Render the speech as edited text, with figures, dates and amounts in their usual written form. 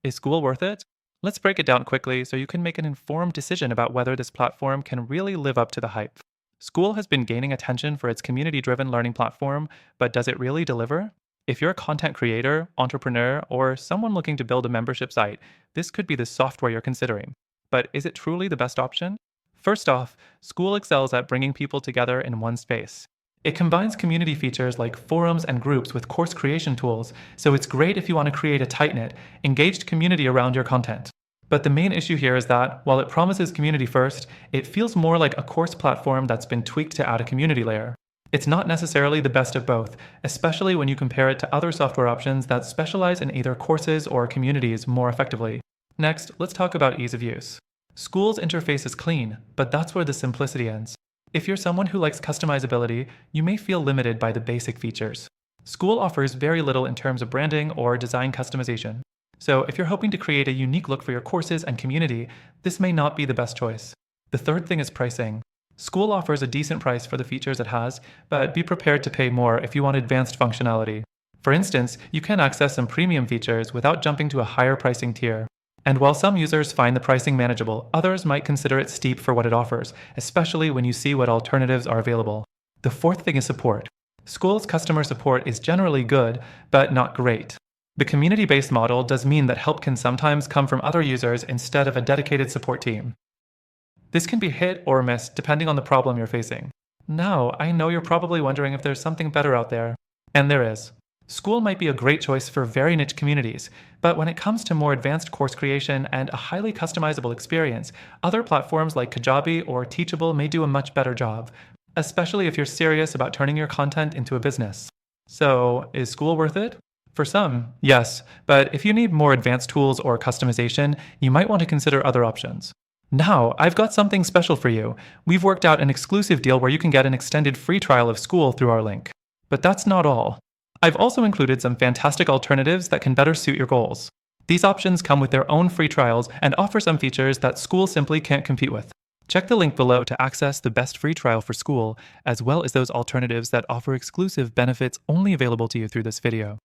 Is Skool worth it? Let's break it down quickly so you can make an informed decision about whether this platform can really live up to the hype. Skool has been gaining attention for its community driven learning platform, but does it really deliver? If you're a content creator, entrepreneur, or someone looking to build a membership site, this could be the software you're considering. But is it truly the best option? First off, Skool excels at bringing people together in one space. It combines community features like forums and groups with course creation tools, so it's great if you want to create a tight-knit, engaged community around your content. But the main issue here is that, while it promises community first, it feels more like a course platform that's been tweaked to add a community layer. It's not necessarily the best of both, especially when you compare it to other software options that specialize in either courses or communities more effectively. Next, let's talk about ease of use. Skool's interface is clean, but that's where the simplicity ends. If you're someone who likes customizability, you may feel limited by the basic features. Skool offers very little in terms of branding or design customization. So if you're hoping to create a unique look for your courses and community, this may not be the best choice. The third thing is pricing. Skool offers a decent price for the features it has, but be prepared to pay more if you want advanced functionality. For instance, you can access some premium features without jumping to a higher pricing tier. And while some users find the pricing manageable, others might consider it steep for what it offers, especially when you see what alternatives are available. The fourth thing is support. Skool's customer support is generally good, but not great. The community-based model does mean that help can sometimes come from other users instead of a dedicated support team. This can be hit or miss depending on the problem you're facing. Now, I know you're probably wondering if there's something better out there. And there is. Skool might be a great choice for very niche communities, but when it comes to more advanced course creation and a highly customizable experience, other platforms like Kajabi or Teachable may do a much better job, especially if you're serious about turning your content into a business. So, is Skool worth it? For some, yes, but if you need more advanced tools or customization, you might want to consider other options. Now, I've got something special for you. We've worked out an exclusive deal where you can get an extended free trial of Skool through our link. But that's not all. I've also included some fantastic alternatives that can better suit your goals. These options come with their own free trials and offer some features that Skool simply can't compete with. Check the link below to access the best free trial for Skool, as well as those alternatives that offer exclusive benefits only available to you through this video.